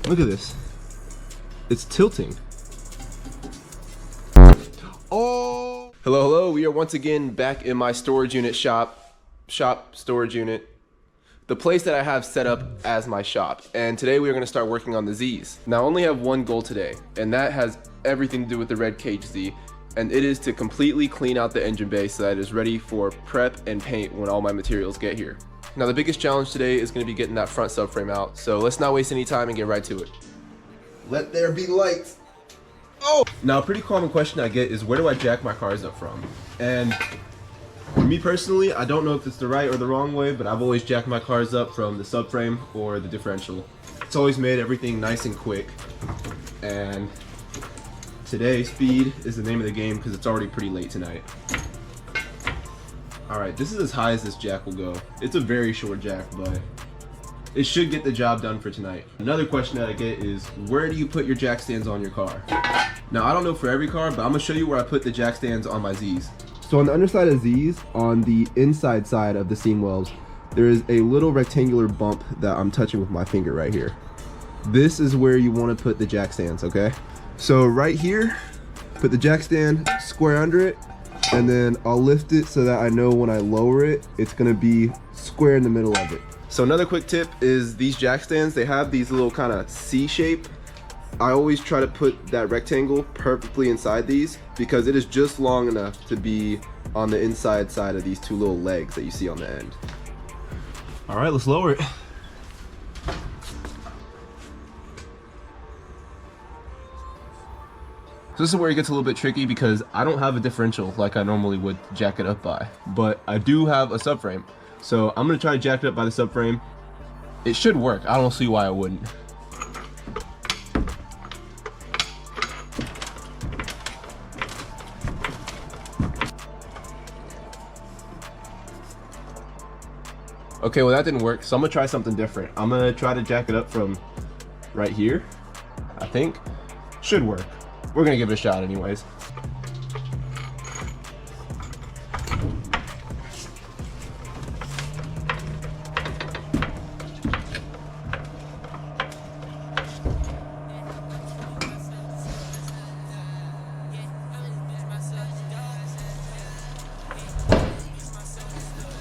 Look at this. It's tilting. Oh! Hello, we are once again back in my storage unit storage unit. The place that I have set up as my shop. And today we are gonna start working on the Z's. Now I only have one goal today, and that has everything to do with the red cage Z. And it is to completely clean out the engine bay so that it is ready for prep and paint when all my materials get here. Now the biggest challenge today is gonna be getting that front subframe out. So let's not waste any time and get right to it. Let there be light. Oh! Now a pretty common question I get is where do I jack my cars up from? And for me personally, I don't know if it's the right or the wrong way, but I've always jacked my cars up from the subframe or the differential. It's always made everything nice and quick. And today, speed is the name of the game because it's already pretty late tonight. Alright, this is as high as this jack will go. It's a very short jack, but it should get the job done for tonight. Another question that I get is, where do you put your jack stands on your car? Now, I don't know for every car, but I'm gonna show you where I put the jack stands on my Z's. So on the underside of Z's, on the inside side of the seam wells, there is a little rectangular bump that I'm touching with my finger right here. This is where you wanna put the jack stands, okay? So right here, put the jack stand square under it, and then I'll lift it so that I know when I lower it, it's gonna be square in the middle of it. So another quick tip is these jack stands, they have these little kind of C shape. I always try to put that rectangle perfectly inside these because it is just long enough to be on the inside side of these two little legs that you see on the end. All right, let's lower it. So this is where it gets a little bit tricky because I don't have a differential like I normally would jack it up by, but I do have a subframe. So I'm gonna try to jack it up by the subframe. It should work. I don't see why I wouldn't. Okay, well that didn't work, so I'm gonna try something different. I'm gonna try to jack it up from right here, I think. Should work. We're gonna give it a shot anyways.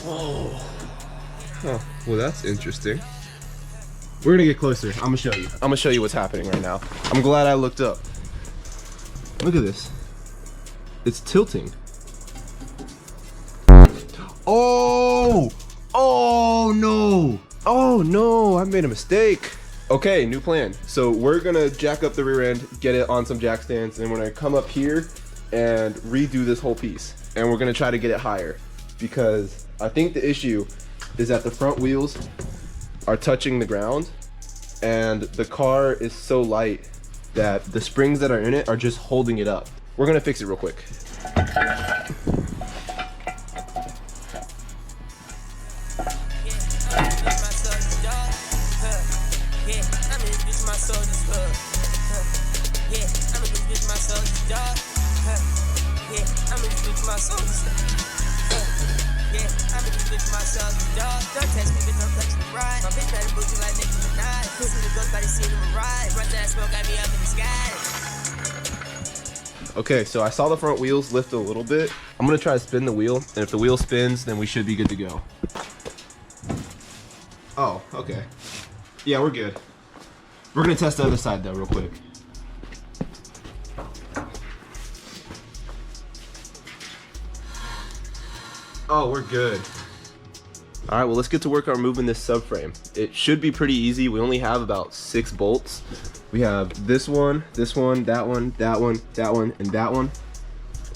Whoa. Oh, well that's interesting. We're gonna get closer. I'm gonna show you. I'm gonna show you what's happening right now. I'm glad I looked up. Look at this. It's tilting. Oh! Oh no! Oh no, I made a mistake. Okay, new plan. So we're gonna jack up the rear end, get it on some jack stands, and we're gonna come up here and redo this whole piece. And we're gonna try to get it higher because I think the issue is that the front wheels are touching the ground and the car is so light that the springs that are in it are just holding it up. We're gonna fix it real quick. Okay, so I saw the front wheels lift a little bit. I'm gonna try to spin the wheel, and if the wheel spins, then we should be good to go. Oh, okay. Yeah, we're good. We're gonna test the other side though, real quick. Oh, we're good. All right, well, let's get to work on moving this subframe. It should be pretty easy. We only have about 6 bolts. We have this one, that one, that one, and that one.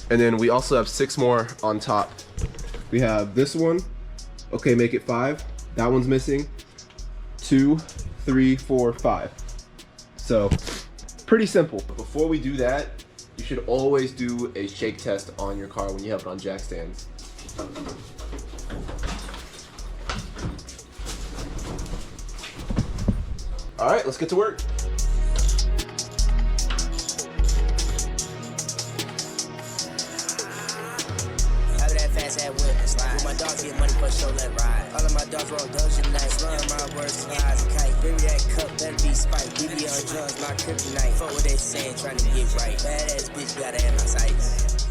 And then we also have 6 more on top. We have this one. Okay, make it 5. That one's missing. 2, 3, 4, 5. So, pretty simple. Before we do that, you should always do a shake test on your car when you have it on jack stands. All right, let's get to work. said whip and slide. With my dogs get money for show, let ride. All of my dogs roll dungeon nights. Learn my words to eyes and kite. Baby, that cup better be spiked. BBL&DRUG, my kryptonite. Fuck what they saying, trying to get right. Badass bitch, gotta have my sights.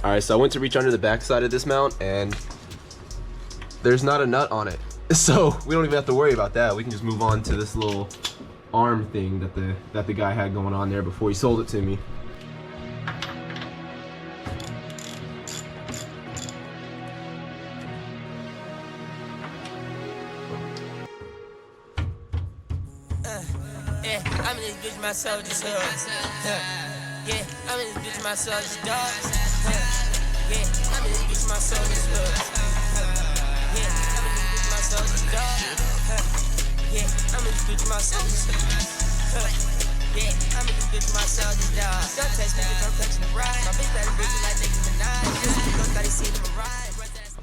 Alright, so I went to reach under the backside of this mount and there's not a nut on it. So we don't even have to worry about that. We can just move on to this little arm thing that the guy had going on there before he sold it to me. Yeah, I'm in this bitch, my soldier's hood. Yeah, I'm in this bitch, my soldier's dog. Yeah, I'm in this bitch, my soldier's hood. Yeah, I'm in this bitch, my soldier's dog. Yeah, I'm in this bitch, my soldier's hood. Yeah, I'm in this bitch, my soldier's dog. Don't test me, bitch, I'm touching the ride. My bitch better bitch like Nicki Minaj. This bitch thought he seen him ride.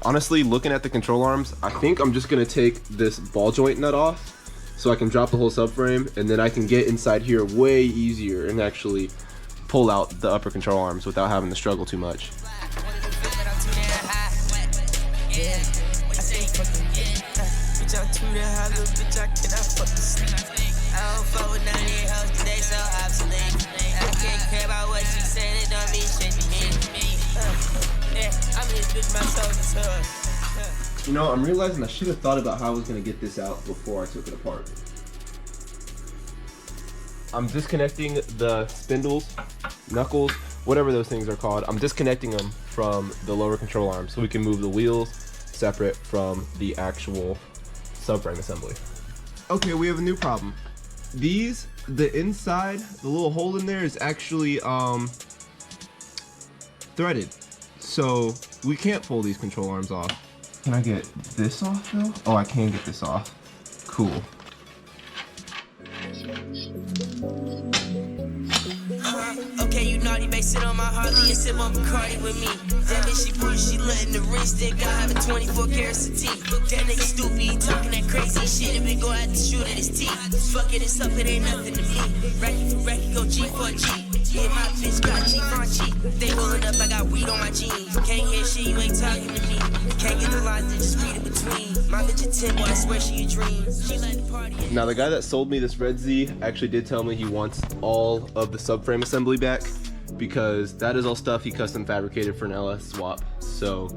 Honestly, looking at the control arms, I think I'm just gonna take this ball joint nut off so I can drop the whole subframe, and then I can get inside here way easier and actually pull out the upper control arms without having to struggle too much. You know, I'm realizing I should have thought about how I was going to get this out before I took it apart. I'm disconnecting the spindles, knuckles, whatever those things are called. I'm disconnecting them from the lower control arm so we can move the wheels separate from the actual subframe assembly. Okay, we have a new problem. The inside, the little hole in there is actually threaded. So we can't pull these control arms off. Can I get this off though? Oh, I can get this off. Cool. Okay, you naughty, babe, sit on my Harley and sip on Bacardi with me. That bitch, she push, she letting the ring stick. I have a 24 karat sateen. That nigga stupid, he talking that crazy shit. And we go out to shoot at his teeth. Fuck it, it's up, it ain't nothing to me. Racky for racky, go G for G. Yeah, my bitch got G for G. They rolling up, I got weed on my jeans. Can't hear shit, you ain't talking to me. Can't get the lines, they just read it between. My bitch a 10, boy, I swear she a dream. She like the party. Now the guy that sold me this Red Z actually did tell me he wants all of the subframe assembly back because that is all stuff he custom fabricated for an LS swap. So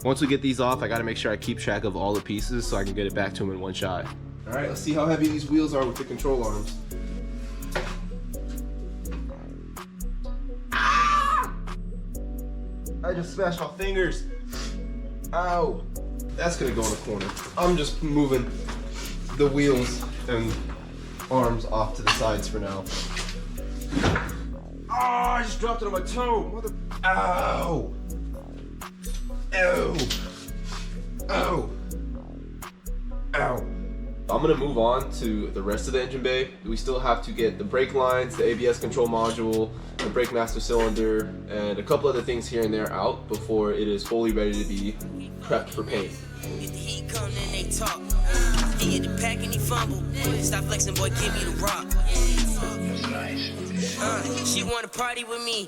once we get these off, I gotta make sure I keep track of all the pieces so I can get it back to him in one shot. All right, let's see how heavy these wheels are with the control arms. I just smashed my fingers. Ow. That's gonna go in the corner. I'm just moving the wheels and arms off to the sides for now. Oh, I just dropped it on my toe. Mother. Ow. Ow. Ow. Ow. I'm gonna move on to the rest of the engine bay. We still have to get the brake lines, the ABS control module, the brake master cylinder, and a couple other things here and there out before it is fully ready to be prepped for paint. Get the heat come, then they talk. He get the pack and he fumble. Stop flexing, boy, give me the rock. She wanna party with me.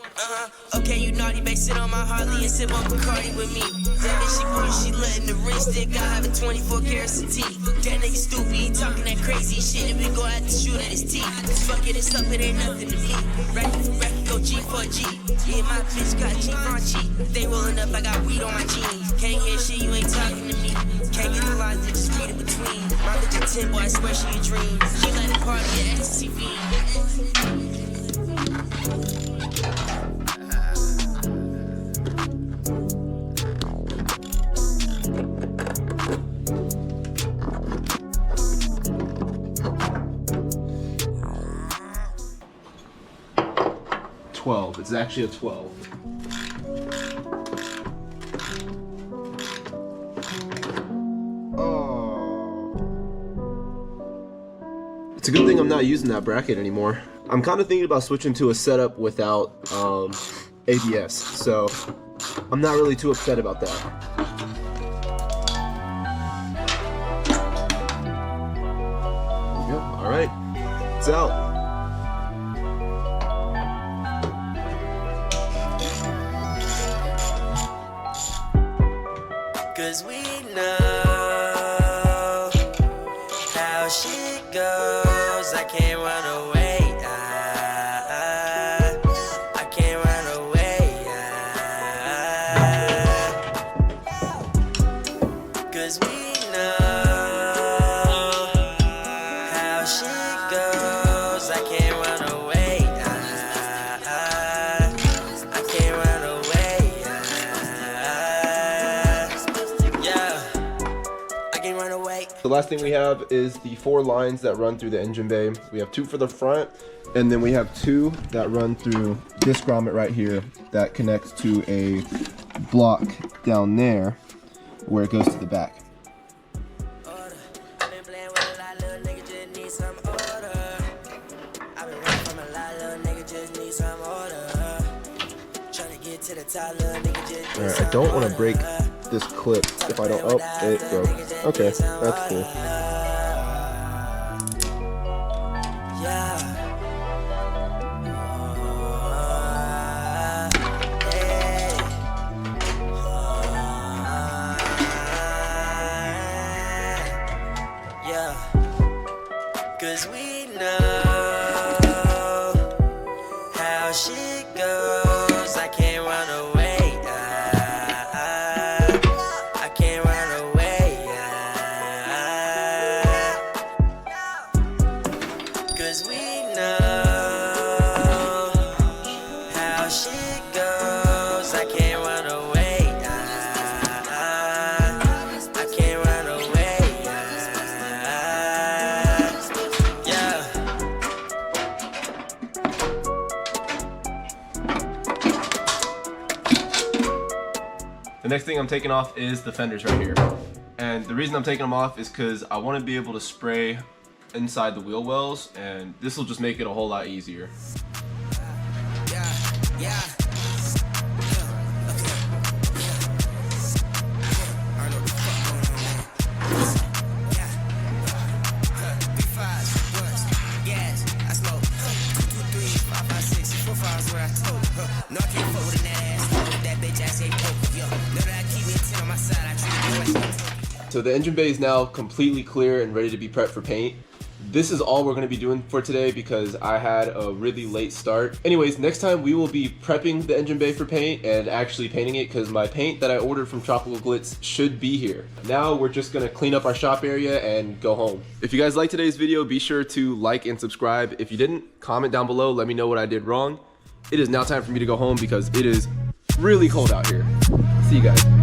Okay, you naughty, babe, sit on my Harley and sip on Bacardi with me. That bitch, she push, she letting the ring stick. I have a 24 karat sateen. That nigga stupid, he talking that crazy shit. And we go out to shoot at his teeth. Fuck it, it's up, it ain't nothing to me. Racky for racky, go G for G. Yeah, my bitch got G for G. They rolling up, I got weed on my jeans. Can't hear shit, you ain't talking to me. Can't get the lines, they just read it between. My bitch a 10, boy, I swear she a dream. She like the party at XTCFEEN. 12. It's actually a 12. It's a good thing I'm not using that bracket anymore. I'm kind of thinking about switching to a setup without ABS, so I'm not really too upset about that. Yep, all right, it's out. 'cause we know how shit goes. I can't run away. I can't run away. 'Cause we know how shit goes. I can't run away. I can't run away. Yeah, I can't run away. The last thing we have is the 4 lines that run through the engine bay. We have 2 for the front, and then we have 2 that run through this grommet right here that connects to a block down there where it goes to the back. Alright, I don't want to break this clip if I don't. Oh, it broke. Okay, that's cool. Yeah, 'cause we know how shit goes. I can't run away. I can't run away. 'Cause we know how shit goes. I can't run away. I can't run away. Yeah. The next thing I'm taking off is the fenders right here. And the reason I'm taking them off is because I want to be able to spray inside the wheel wells, and this will just make it a whole lot easier. Yeah, yeah. So the engine bay is now completely clear and ready to be prepped for paint. This is all we're going to be doing for today because I had a really late start. Anyways, next time we will be prepping the engine bay for paint and actually painting it, because my paint that I ordered from Tropical Glitz should be here. Now we're just going to clean up our shop area and go home. If you guys liked today's video, be sure to like and subscribe. If you didn't, comment down below, let me know what I did wrong. It is now time for me to go home because it is really cold out here. See you guys.